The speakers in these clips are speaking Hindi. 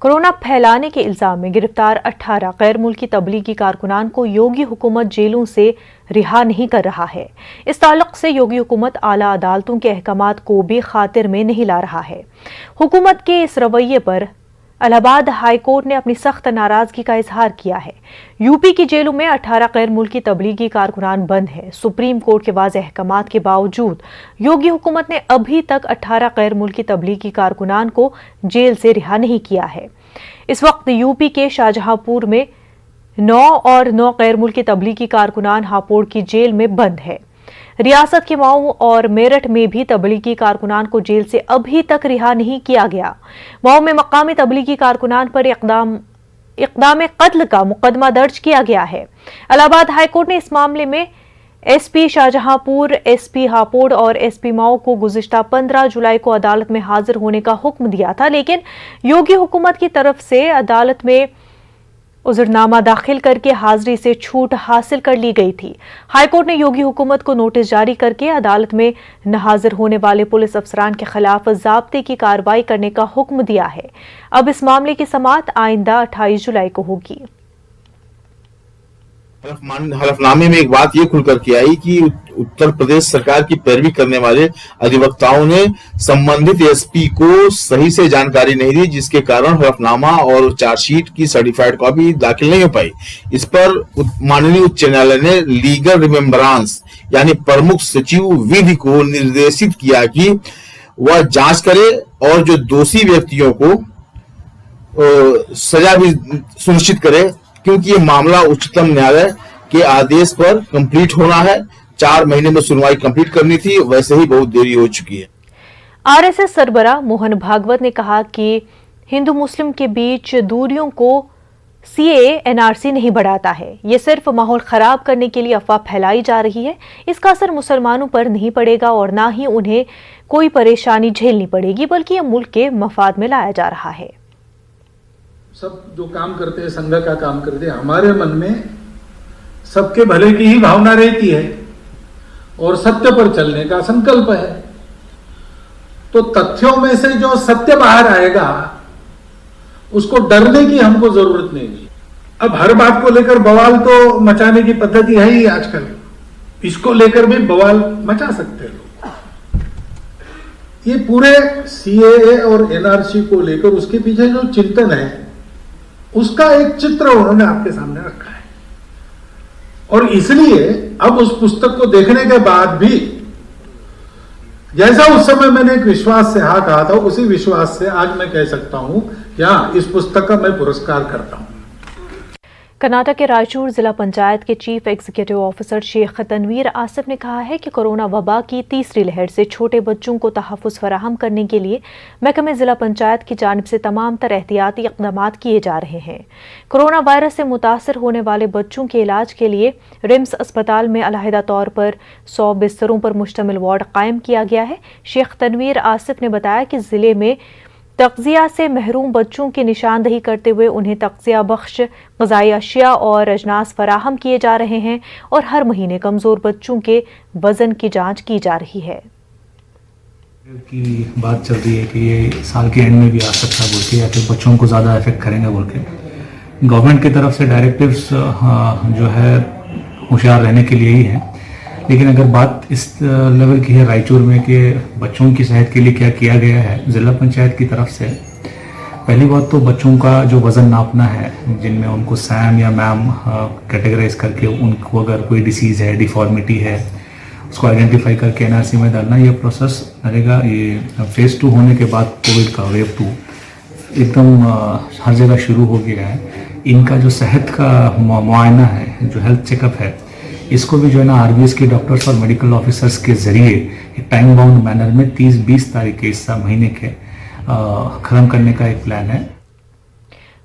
कोरोना फैलाने के इल्जाम में गिरफ्तार 18 गैर मुल्की तबलीगी कारकुनान को योगी हुकूमत जेलों से रिहा नहीं कर रहा है। इस ताल्लुक से योगी हुकूमत आला अदालतों के अहकामात को भी खातिर में नहीं ला रहा है। हुकूमत के इस रवैये पर इलाहाबाद हाई कोर्ट ने अपनी सख्त नाराजगी का इजहार किया है। यूपी की जेलों में 18 गैर मुल्की तबलीगी कारकुनान बंद हैं। सुप्रीम कोर्ट के वाज़ेह अहकामात के बावजूद योगी हुकूमत ने अभी तक 18 गैर मुल्की तबलीगी कारकुनान को जेल से रिहा नहीं किया है। इस वक्त यूपी के शाहजहांपुर में 9 और 9 गैर मुल्की तबलीगी कारकुनान हापुड़ की जेल में बंद है। रियासत के माऊ और मेरठ में भी तबलीगी कारकुनान को जेल से अभी तक रिहा नहीं किया गया। माऊ में मकामी तबलीगी कारकुनान पर इक़दाम कत्ल का मुकदमा दर्ज किया गया है। इलाहाबाद हाईकोर्ट ने इस मामले में एसपी शाहजहांपुर, एसपी हापुड़ और एसपी माऊ को गुज़िश्ता 15 जुलाई को अदालत में हाजिर होने का हुक्म दिया था, लेकिन योगी हुकूमत की तरफ से अदालत में उज़रनामा दाखिल करके हाजिरी से छूट हासिल कर ली गई थी। हाईकोर्ट ने योगी हुकूमत को नोटिस जारी करके अदालत में न हाजिर होने वाले पुलिस अफसरान के खिलाफ ज़ाब्ते की कार्रवाई करने का हुक्म दिया है। अब इस मामले की समाअत आइंदा 28 जुलाई को होगी। हलफनामे में एक बात ये खुलकर के आई कि उत्तर प्रदेश सरकार की पैरवी करने वाले अधिवक्ताओं ने संबंधित एसपी को सही से जानकारी नहीं दी, जिसके कारण हलफनामा और चार्जशीट की सर्टिफाइड कॉपी दाखिल नहीं हो पाई। इस पर माननीय उच्च न्यायालय ने लीगल रिमेम्बरांस यानी प्रमुख सचिव विधि को निर्देशित किया कि वह जांच करे और जो दोषी व्यक्तियों को सजा भी सुनिश्चित करे, क्योंकि ये मामला उच्चतम न्यायालय के आदेश पर कंप्लीट होना है। 4 महीने में सुनवाई कंप्लीट करनी थी, वैसे ही बहुत देरी हो चुकी है। आरएसएस सरबराह मोहन भागवत ने कहा कि हिंदू मुस्लिम के बीच दूरियों को सीएए एनआरसी नहीं बढ़ाता है। ये सिर्फ माहौल खराब करने के लिए अफवाह फैलाई जा रही है। इसका असर मुसलमानों पर नहीं पड़ेगा और ना ही उन्हें कोई परेशानी झेलनी पड़ेगी, बल्कि यह मुल्क के मफाद में लाया जा रहा है। सब जो काम करते हैं, संघ का काम करते हैं, हमारे मन में सबके भले की ही भावना रहती है और सत्य पर चलने का संकल्प है। तो तथ्यों में से जो सत्य बाहर आएगा उसको डरने की हमको जरूरत नहीं है। अब हर बात को लेकर बवाल तो मचाने की पद्धति है ही आजकल, इसको लेकर भी बवाल मचा सकते हैं लोग। ये पूरे सीएए और एनआरसी को लेकर उसके पीछे जो चिंतन है उसका एक चित्र उन्होंने आपके सामने रखा है। और इसलिए अब उस पुस्तक को देखने के बाद भी जैसा उस समय मैंने एक विश्वास से हाँ कहा था, उसी विश्वास से आज मैं कह सकता हूं कि हाँ, इस पुस्तक का मैं पुरस्कार करता हूं। कर्नाटक के रायचूर जिला पंचायत के chief executive officer Sheikh Tanveer Asif ने कहा है कि कोरोना वबा की तीसरी लहर से छोटे बच्चों को तहफ़्फ़ुज़ फराहम करने के लिए महकमे जिला पंचायत की जानिब से तमाम तरह एहतियाती इक़दाम किए जा रहे हैं। कोरोना वायरस से मुतासर होने वाले बच्चों के इलाज के लिए रिम्स अस्पताल में अलहदा तौर पर 100 बिस्तरों पर मुश्तमिल वार्ड कायम किया गया है। शेख तनवीर आसिफ ने बताया कि जिले में तग़ज़िया से महरूम बच्चों की निशानदही करते हुए उन्हें तग़ज़िया बख्श ग़िज़ाई अशिया और अजनास फराहम किए जा रहे हैं और हर महीने कमज़ोर बच्चों के वज़न की जांच की जा रही है। की बात चल रही है कि ये साल के एंड में भी आ सकता बोल के, या फिर बच्चों को ज़्यादा इफेक्ट करेंगे बोल के गवर्नमेंट की तरफ से डायरेक्टिव्स जो है होशियार रहने के लिए ही है। लेकिन अगर बात इस लेवल की है रायचूर में कि बच्चों की सेहत के लिए क्या किया गया है जिला पंचायत की तरफ से, पहली बात तो बच्चों का जो वज़न नापना है, जिनमें उनको सैम या मैम कैटेगराइज करके उनको अगर कोई डिसीज़ है, डिफॉर्मिटी है, उसको आइडेंटिफाई करके एनआरसी में डालना, ये प्रोसेस रहेगा। ये फेज़ 2 होने के बाद कोविड का वेव 2 एकदम हर जगह शुरू हो गया है। इनका जो सेहत का मुआयना है, जो हेल्थ चेकअप है, इसको भी जो है ना आरबीएस के डॉक्टर्स और मेडिकल ऑफिसर्स के जरिए एक टाइम बाउंड मैनर में 30-20 तारीख के इस महीने के खत्म करने का एक प्लान है।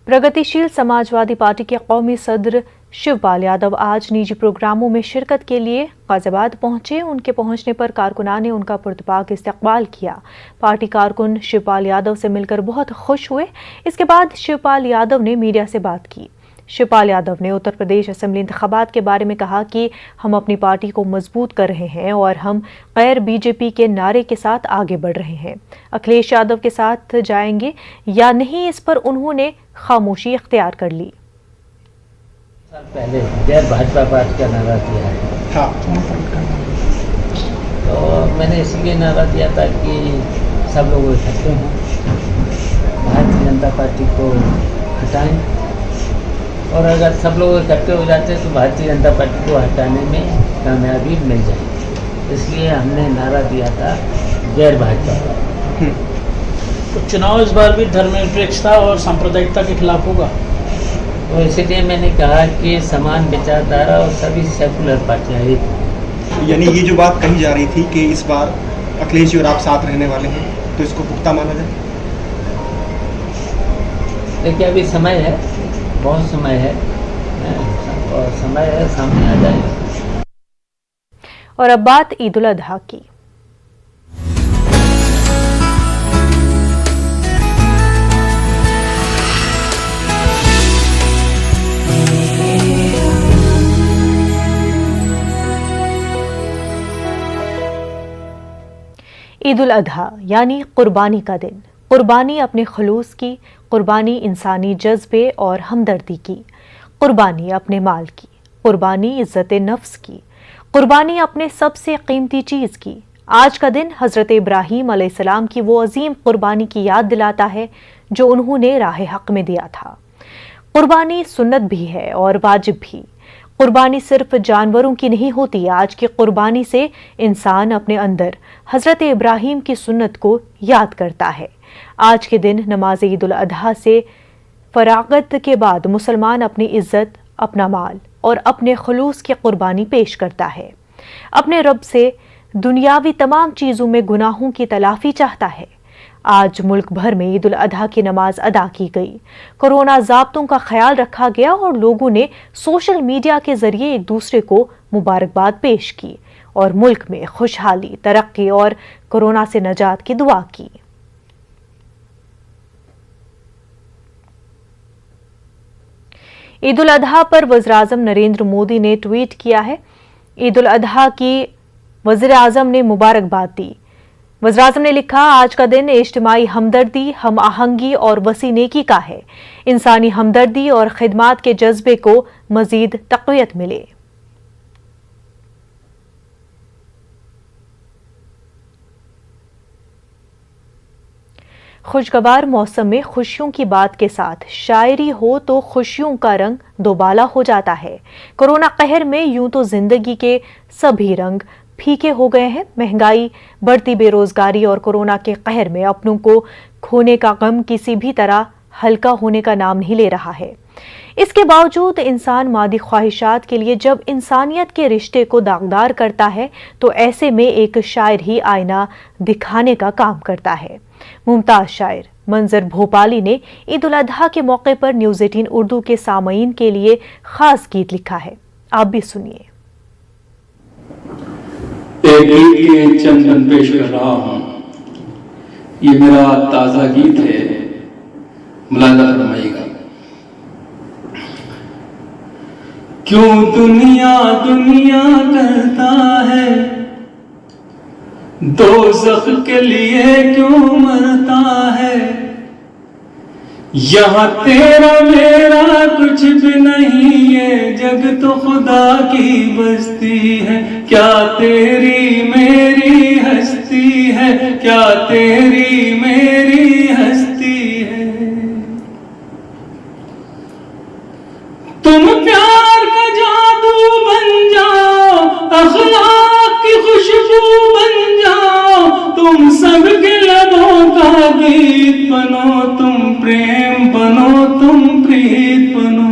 प्रगतिशील समाजवादी पार्टी के कौमी सदर शिवपाल यादव आज निजी प्रोग्रामों में शिरकत के लिए गाजियाबाद पहुंचे। उनके पहुंचने पर कारकुनान ने उनका पुरतपाक इस्तकबाल किया। पार्टी कारकुन शिवपाल यादव से मिलकर बहुत खुश हुए। इसके बाद शिवपाल यादव ने मीडिया से बात की। शिवपाल यादव ने उत्तर प्रदेश असेंबली इंतखाबात के बारे में कहा कि हम अपनी पार्टी को मजबूत कर रहे हैं और हम गैर बीजेपी के नारे के साथ आगे बढ़ रहे हैं। अखिलेश यादव के साथ जाएंगे या नहीं, इस पर उन्होंने खामोशी इख्तियार कर ली। साल पहले गैर भाजपा पार्टी का नारा दिया है। हाँ। तो मैंने इसलिए नारा दिया था कि सब लोग इकट्ठे हों, भारतीय जनता पार्टी को हटाएं, और अगर सब लोग इकट्ठे हो जाते हैं तो भारतीय जनता पार्टी को हटाने में कामयाबी मिल जाए। इसलिए हमने नारा दिया था गैर भाजपा। तो चुनाव इस बार भी धर्मनिरपेक्षता और सांप्रदायिकता के खिलाफ होगा, तो इसलिए मैंने कहा कि समान विचारधारा और सभी सेकुलर पार्टियाँ एक। यानी ये जो बात कही जा रही थी कि इस बार अखिलेश जी और आप साथ रहने वाले हैं, तो इसको पुख्ता माना जाए? देखिए अभी समय है, बहुत समय है, और समय है, सामने आ जाएगा। और अब बात ईद उल अजहा की। ईद उल अजहा यानी कुर्बानी का दिन। कुर्बानी अपने खलूस की, कुर्बानी इंसानी जज्बे और हमदर्दी की, कुर्बानी अपने माल की, कुर्बानी इज्जत नफ्स की, कुर्बानी अपने सबसे कीमती चीज़ की। आज का दिन हज़रत इब्राहीम अलैहिस्सलाम की वो अजीम कुर्बानी की याद दिलाता है जो उन्होंने राह हक में दिया था। कुर्बानी सुन्नत भी है और वाजिब भी। कुर्बानी सिर्फ जानवरों की नहीं होती। आज की कुर्बानी से इंसान अपने अंदर हज़रत इब्राहीम की सुन्नत को याद करता है। आज के दिन नमाज ईद उल अजहा से फरागत के बाद मुसलमान अपनी इज्जत, अपना माल और अपने खलूस की कुर्बानी पेश करता है। अपने रब से दुनियावी तमाम चीज़ों में गुनाहों की तलाफी चाहता है। आज मुल्क भर में ईद उल अजहा की नमाज अदा की गई। कोरोना ज़ाब्तों का ख्याल रखा गया और लोगों ने सोशल मीडिया के जरिए एक दूसरे को मुबारकबाद पेश की और मुल्क में खुशहाली, तरक्की और कोरोना से नजात की दुआ की। ईद उल अजहा पर वज़ीर-ए-आज़म नरेंद्र मोदी ने ट्वीट किया है। ईद उल अजहा की वज़ीर-ए-आज़म ने मुबारकबाद दी। वज़ीर-ए-आज़म ने लिखा, आज का दिन इज्तिमाई हमदर्दी, हम आहंगी और वसी नेकी का है। इंसानी हमदर्दी और खिदमात के जज्बे को मजीद तक़वियत मिले। खुशगवार मौसम में खुशियों की बात के साथ शायरी हो तो खुशियों का रंग दोबाला हो जाता है। कोरोना कहर में यूं तो जिंदगी के सभी रंग फीके हो गए हैं। महंगाई, बढ़ती बेरोजगारी और कोरोना के कहर में अपनों को खोने का गम किसी भी तरह हल्का होने का नाम नहीं ले रहा है। इसके बावजूद इंसान मादी ख्वाहिशात के लिए जब इंसानियत के रिश्ते को दागदार करता है तो ऐसे में एक शायर ही आईना दिखाने का काम करता है। मुमताज शायर मंजर भोपाली ने ईद उल अजहा के मौके पर न्यूज़ 18 उर्दू के सामईन के लिए खास गीत लिखा है। आप भी सुनिए। एक गीत के चंदन पेश कर रहा हूं। ये मेरा ताजा गीत है, मुलाजा फरमाइएगा। क्यों दुनिया दुनिया करता है, दोज़ख के लिए क्यों मरता है। यहाँ तेरा मेरा कुछ भी नहीं, ये जग तो खुदा की बस्ती है। क्या तेरी मेरी हस्ती है, क्या तेरी मेरी हस्ती है। तुम प्यार का जादू बन जाओ, अखलाक की खुशबू बन जाओ। तुम सबके लबों का गीत बनो, तुम प्रेम बनो, तुम प्रीत बनो।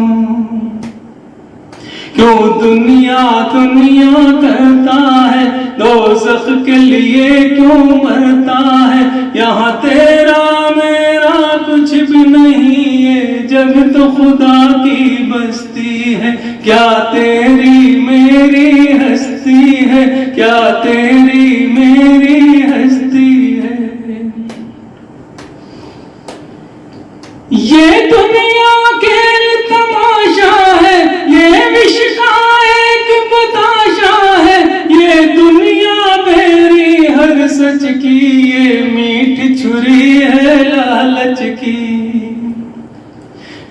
क्यों दुनिया दुनिया करता है, दोज़ख के लिए क्यों मरता है। यहाँ तेरा मेरा कुछ भी नहीं, ये जग तो खुदा की बस्ती है। क्या तेरी मेरी हस्ती है, क्या तेरी मेरी हस्ती है। ये दुनिया खेल तमाशा नजर सच की, ये मीठी छुरी है लालच की।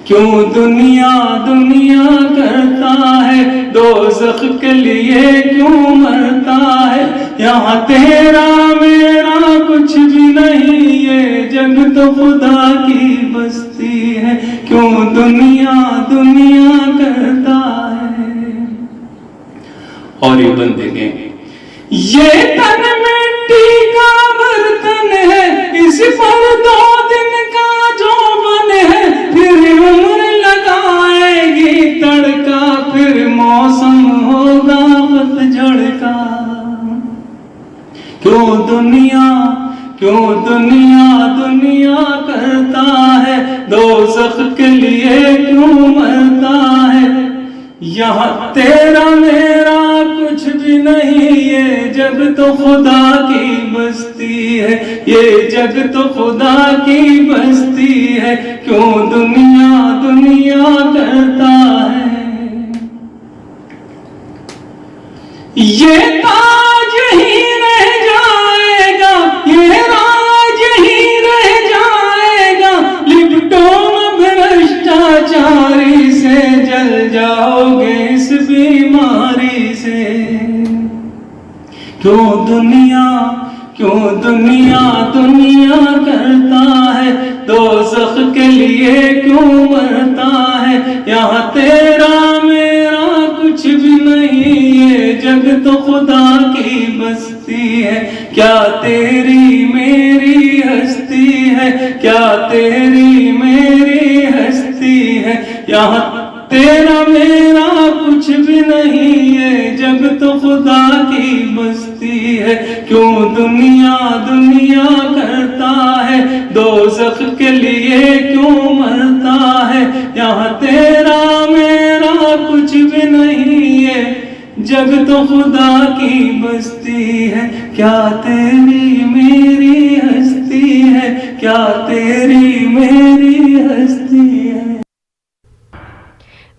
क्यों दुनिया दुनिया करता है, दोज़ख के लिए क्यों मरता है। यहाँ तेरा मेरा कुछ भी नहीं, ये जग तो खुदा की बस्ती है। क्यों दुनिया दुनिया करता है। और ये बंदे के ये तन मिट्टी का बर्तन है, इस पर 2 दिन का जो बन है। फिर उम्र लगाएगी तड़का, फिर मौसम होगा पतझड़ का। क्यों दुनिया दुनिया करता है, दोज़ख के लिए क्यों मरता है। यहाँ तेरा मेरा कुछ भी नहीं, ये जग तो खुदा की बस्ती है। ये जग तो खुदा की बस्ती है। क्यों दुनिया दुनिया करता है। ये ताज ही रह जाएगा, ये राज ही रह जाएगा। लिपटों भ्रष्टाचारी से जल जाओगे इस बीमारी से। क्यों दुनिया दुनिया करता है, दोज़ख के लिए क्यों मरता है। यहाँ तेरा मेरा कुछ भी नहीं, ये जग तो खुदा की बस्ती है। क्या तेरी मेरी हस्ती है, क्या तेरी मेरी हस्ती है। यहाँ तेरा मेरा कुछ भी नहीं, ये जग तो खुदा की बस्ती है। क्यों दुनिया दुनिया करता है, दोज़ख के लिए क्यों मरता है। यहाँ तेरा मेरा कुछ भी नहीं, ये जग तो खुदा की बस्ती है। क्या तेरी मेरी हस्ती है, क्या तेरी मेरी हस्ती है।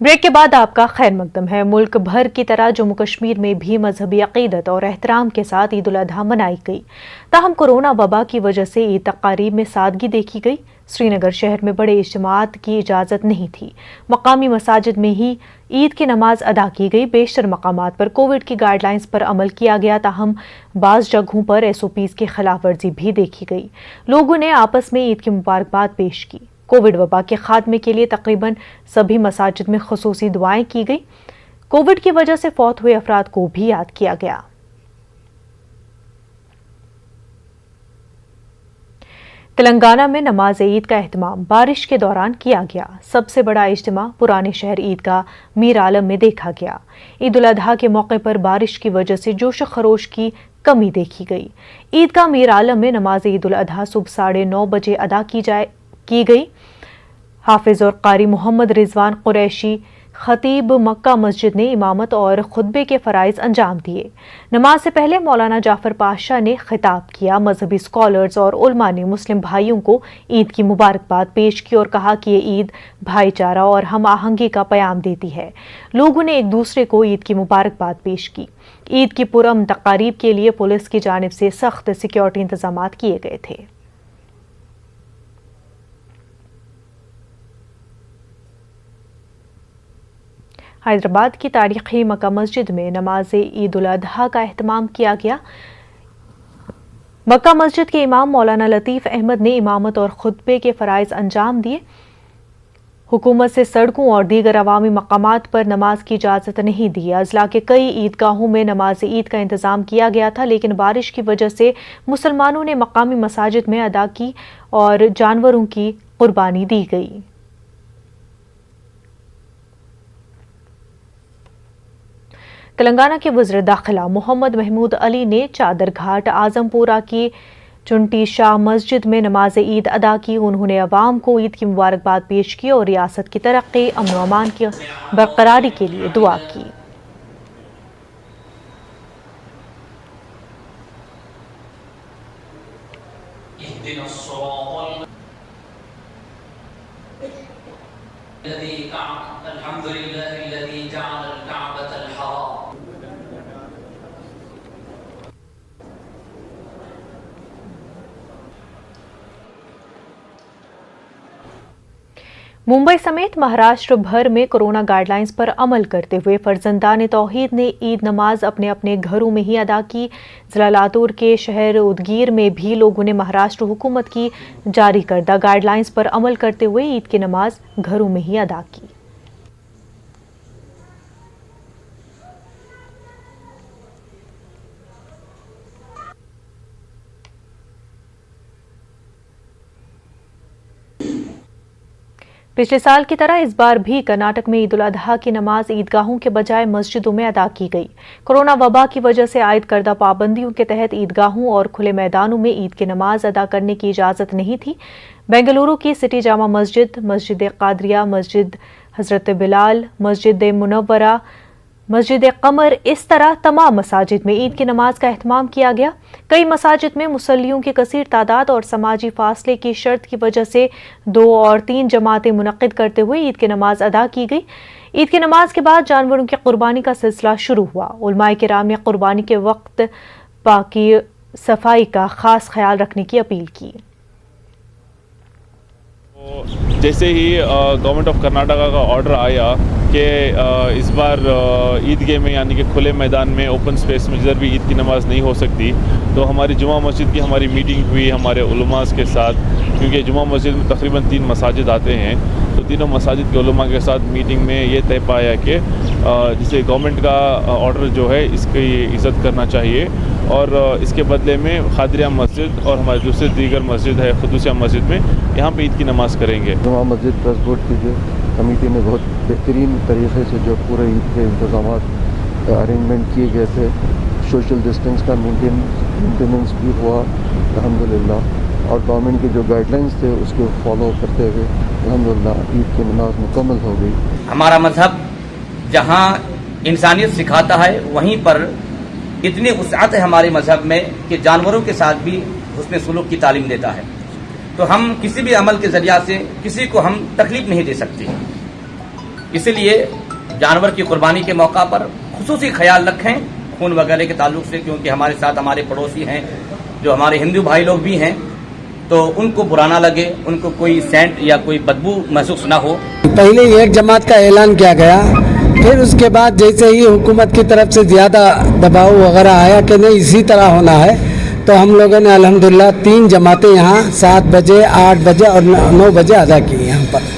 ब्रेक के बाद आपका खैर मकदम है। मुल्क भर की तरह जम्मू कश्मीर में भी मजहबी अकीदत और एहतराम के साथ ईद उल अजहा मनाई गई। ताहम कोरोना वबा की वजह से ईद तकारीब में सादगी देखी गई। श्रीनगर शहर में बड़े इज्तिमात की इजाज़त नहीं थी। मकामी मसाजिद में ही ईद की नमाज अदा की गई। बेशतर मकामात पर कोविड की गाइडलाइंस पर अमल किया गया, ताहम बाज़ जगहों पर SOPs की खिलाफ वर्जी भी देखी गई। लोगों ने आपस में ईद की मुबारकबाद पेश की। कोविड वबा के खात्मे के लिए तकरीबन सभी मसाजिद में खुसूसी दुआएं की गई। कोविड की वजह से फौत हुए अफराद को भी याद किया गया। तेलंगाना में नमाज ईद का एहतमाम बारिश के दौरान किया गया। सबसे बड़ा इज्तिमा पुराने शहर ईदगाह मीर आलम में देखा गया। ईद उल अजहा के मौके पर बारिश की वजह से जोश खरोश की कमी देखी गई। ईदगाह मीर आलम में नमाज ईद उल अजहा सुबह 9:30 बजे अदा की गई। हाफिज और कारी मोहम्मद रिजवान कुरैशी खतीब मक्का मस्जिद ने इमामत और खुतबे के फ़राइज़ अंजाम दिए। नमाज से पहले मौलाना जाफर पाशा ने खिताब किया। मजहबी स्कॉलर्स और उलमा ने मुस्लिम भाइयों को ईद की मुबारकबाद पेश की और कहा कि ये ईद भाईचारा और हम आहंगी का प्याम देती है। लोगों ने एक दूसरे को ईद की मुबारकबाद पेश की। ईद की पुरअमन तकारीब के लिए पुलिस की जानिब से सख्त सिक्योरिटी इंतजाम किए गए थे। हैदराबाद की तारीखी मक्का मस्जिद में नमाज ईद उल अजहा का एहतमाम किया गया। मक्का मस्जिद के इमाम मौलाना लतीफ़ अहमद ने इमामत और खुतबे के फ़राइज़ अंजाम दिए। हुकूमत से सड़कों और दीगर अवामी मकामात पर नमाज की इजाज़त नहीं दी। अजला के कई ईदगाहों में नमाज ईद का इंतज़ाम किया गया था, लेकिन बारिश की वजह से मुसलमानों ने मकामी मसाजिद में अदा की और जानवरों की कुर्बानी दी गई। तेलंगाना के वज़ीर दाखिला मोहम्मद महमूद अली ने चादर घाट आजमपुरा की चुंटी शाह मस्जिद में नमाज ईद अदा की। उन्होंने अवाम को ईद की मुबारकबाद पेश की और रियासत की तरक्की अमन व अमान की बरकरारी के लिए दुआ की। मुंबई समेत महाराष्ट्र भर में कोरोना गाइडलाइंस पर अमल करते हुए फर्जंदान तौहीद ने ईद नमाज अपने अपने घरों में ही अदा की। जिला लातूर के शहर उदगीर में भी लोगों ने महाराष्ट्र हुकूमत की जारी करदा गाइडलाइंस पर अमल करते हुए ईद की नमाज घरों में ही अदा की। पिछले साल की तरह इस बार भी कर्नाटक में ईद उल अजहा की नमाज ईदगाहों के बजाय मस्जिदों में अदा की गई। कोरोना वबा की वजह से आयद करदा पाबंदियों के तहत ईदगाहों और खुले मैदानों में ईद की नमाज अदा करने की इजाजत नहीं थी। बेंगलुरु की सिटी जामा मस्जिद, मस्जिद कादरिया, मस्जिद हजरत बिलाल, मस्जिद मुनव्वरा, मस्जिद कमर, इस तरह तमाम मसाजिद में ईद की नमाज का एहतमाम किया गया। कई मसाजिद में मुसल्लियों की कसीर तादाद और समाजी फासले की शर्त की वजह से 2 और 3 जमातें मुनक्किद करते हुए ईद की नमाज अदा की गई। ईद की नमाज के बाद जानवरों की कुर्बानी का सिलसिला शुरू हुआ। उलमाए किराम ने कुर्बानी के वक्त पाकी सफाई का खास ख्याल रखने की अपील की। जैसे ही गवर्नमेंट ऑफ कर्नाटका का ऑर्डर आया कि इस बार ईदगाह में यानी कि खुले मैदान में ओपन स्पेस में जिधर भी ईद की नमाज़ नहीं हो सकती, तो हमारी जुमा मस्जिद की हमारी मीटिंग हुई हमारे उलमास के साथ, क्योंकि जुमा मस्जिद में तकरीबन 3 मसाजिद आते हैं, तो तीनों मसाजिद के उलमा के साथ मीटिंग में ये तय पाया कि जैसे गवर्नमेंट का ऑर्डर जो है इसकी इज़्ज़त करना चाहिए और इसके बदले में खादरिया मस्जिद और हमारे दूसरे दीगर मस्जिद है खुदूसिया मस्जिद में यहाँ पे ईद की नमाज़ करेंगे। जुमा मस्जिद ट्रस्ट बोर्ड की जो कमेटी ने बहुत बेहतरीन तरीके से जो पूरे ईद के इंतजाम अरेंजमेंट किए गए थे, सोशल डिस्टेंस का मेंटेनेंस भी हुआ अल्हम्दुलिल्लाह, और गवर्नमेंट के जो गाइडलाइंस थे उसको फॉलो करते हुए अल्हम्दुलिल्लाह ईद की नमाज मुकम्मल हो गई। हमारा मजहब जहाँ इंसानियत सिखाता है वहीं पर इतनी वुसअत है हमारे मजहब में कि जानवरों के साथ भी हुस्न सुलूक की तालीम देता है। तो हम किसी भी अमल के जरिया से किसी को हम तकलीफ नहीं दे सकते, इसलिए जानवर की कुर्बानी के मौका पर खुसूसी ख्याल रखें खून वगैरह के ताल्लुक से, क्योंकि हमारे साथ हमारे पड़ोसी हैं जो हमारे हिंदू भाई लोग भी हैं, तो उनको बुरा ना लगे, उनको कोई सेंट या कोई बदबू महसूस ना हो। पहले एक जमात का ऐलान किया गया, फिर उसके बाद जैसे ही हुकूमत की तरफ से ज़्यादा दबाव वगैरह आया कि नहीं इसी तरह होना है, तो हम लोगों ने अल्हम्दुलिल्लाह 3 जमातें यहाँ 7 बजे, 8 बजे और 9 बजे अदा की यहाँ पर।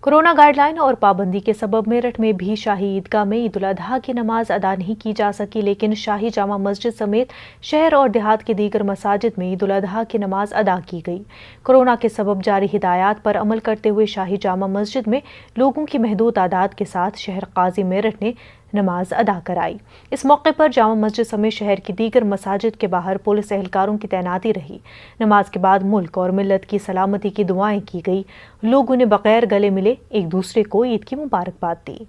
कोरोना गाइडलाइन और पाबंदी के सबब मेरठ में भी शाही ईदगाह में ईद उल अजहा की नमाज अदा नहीं की जा सकी, लेकिन शाही जामा मस्जिद समेत शहर और देहात के दीगर मसाजिद में ईद उल अजहा की नमाज अदा की गई। कोरोना के सबब जारी हिदायत पर अमल करते हुए शाही जामा मस्जिद में लोगों की महदूद तादाद के साथ शहर काजी मेरठ ने नमाज अदा कराई। इस मौके पर जामा मस्जिद समेत शहर की दीगर मसाजिद के बाहर पुलिस एहलकारों की तैनाती रही। नमाज के बाद मुल्क और मिल्लत की सलामती की दुआएं की गई। लोगों ने बगैर गले मिले एक दूसरे को ईद की मुबारकबाद दी।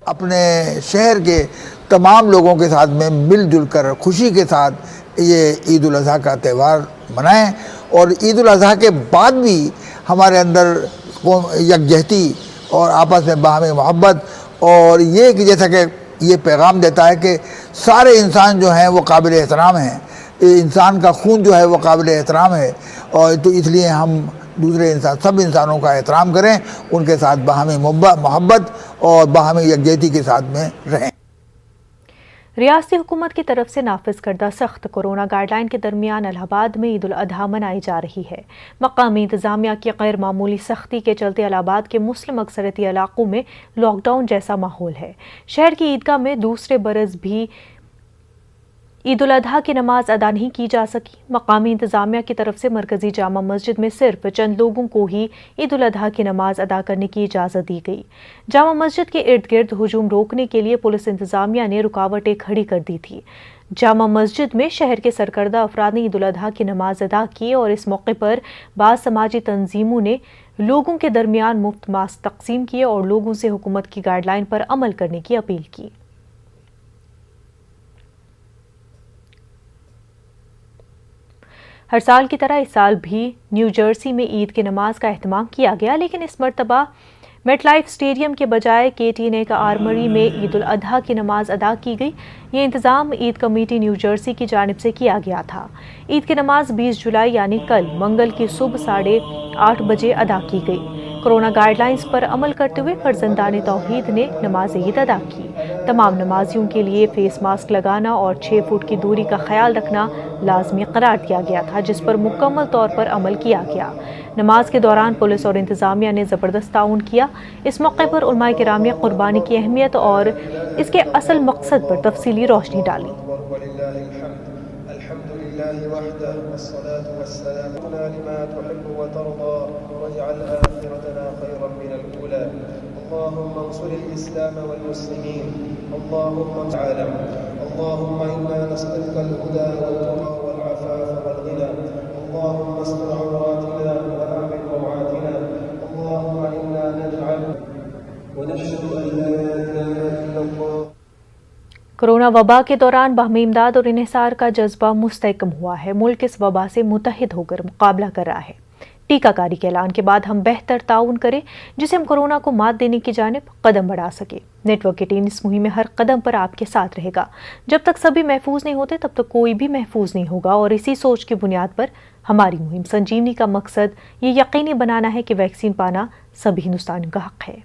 अपने शहर के तमाम लोगों के साथ में मिलजुल कर खुशी के साथ ये ईद उल अजहा का त्यौहार मनाएं, और ईद उल अजहा के बाद भी हमारे अंदर यकजहती और आपस में बाहमी मोहब्बत, और ये कि जैसा कि ये पैगाम देता है कि सारे इंसान जो हैं वो काबिल एहतराम हैं, इंसान का खून जो है वो काबिल एहतराम है, और तो इसलिए हम दूसरे इंसान सब इंसानों का एहतराम करें, उनके साथ बाहमी मोहब्बत और बाहमी यकजहती के साथ में रहें। रियासती हुकूमत की तरफ से नाफिज करदा सख्त कोरोना गाइडलाइन के दरमियान इलाहाबाद में ईद उल अजहा मनाई जा रही है। मकामी इंतजामिया की गैर मामूली सख्ती के चलते इलाहाबाद के मुस्लिम अक्सरियती इलाकों में लॉकडाउन जैसा माहौल है। शहर की ईदगाह में दूसरे बरस भी ईद उल अजहा की नमाज अदा नहीं की जा सकी। मकामी इंतजामिया की तरफ से मरकजी जामा मस्जिद में सिर्फ चंद लोगों को ही ईद उल अजहा की नमाज अदा करने की इजाज़त दी गई। जामा मस्जिद के इर्द गिर्द हुजूम रोकने के लिए पुलिस इंतजामिया ने रुकावटें खड़ी कर दी थी। जामा मस्जिद में शहर के सरकर्दा अफराद ने ईद उल अजहा की नमाज अदा की और इस मौके पर बाद समाजी तंजीमों ने लोगों के दरमियान मुफ्त मास्क तकसीम किए और लोगों से हुकूमत की गाइडलाइन पर अमल करने की अपील की। हर साल की तरह इस साल भी न्यू जर्सी में ईद की नमाज का एहतमाम किया गया, लेकिन इस मरतबा मेटलाइफ स्टेडियम के बजाय केटीने का आर्मरी में ईद उल अजहा की नमाज अदा की गई। ये इंतज़ाम ईद कमेटी न्यू जर्सी की जानिब से किया गया था। ईद की नमाज 20 जुलाई यानी कल मंगल की सुबह 8 बजे अदा की गई। कोरोना गाइडलाइंस पर अमल करते हुए फर्जंदान तौहीद ने नमाज ईद अदा की। तमाम नमाजियों के लिए फेस मास्क लगाना और 6 फुट की दूरी का ख्याल रखना लाजमी करार दिया गया था, जिस पर मुकम्मल तौर पर अमल किया गया। नमाज के दौरान पुलिस और इंतजामिया ने ज़बरदस्त ताउन किया। इस मौके पर उलमाए किराम ने कुर्बानी की अहमियत और इसके असल मकसद पर तफसीली रोशनी डाली। कोरोना वबा के दौरान बाहमी इमदाद और इन्हिसार का जज्बा मुस्तहकम हुआ है। मुल्क इस वबा से मुतहिद होकर मुकाबला कर रहा है। टीकाकारी के ऐलान के बाद हम बेहतर ताउन करें, जिसे हम कोरोना को मात देने की जानिब कदम बढ़ा सके। नेटवर्क की टीम इस मुहिम में हर कदम पर आपके साथ रहेगा। जब तक सभी महफूज नहीं होते तब तक कोई भी महफूज नहीं होगा, और इसी सोच की बुनियाद पर हमारी मुहिम संजीवनी का मकसद ये यकीनी बनाना है कि वैक्सीन पाना सभी हिंदुस्तानियों का हक है।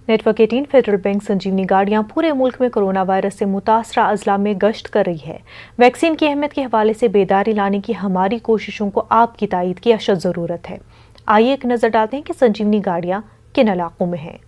नेटवर्क 18 फेडरल बैंक संजीवनी गाड़ियां पूरे मुल्क में कोरोना वायरस से मुतासरा अजला में गश्त कर रही है। वैक्सीन की अहमियत के हवाले से बेदारी लाने की हमारी कोशिशों को आपकी तायीद की अशद ज़रूरत है। आइए एक नज़र डालते हैं कि संजीवनी गाड़ियां किन इलाकों में हैं।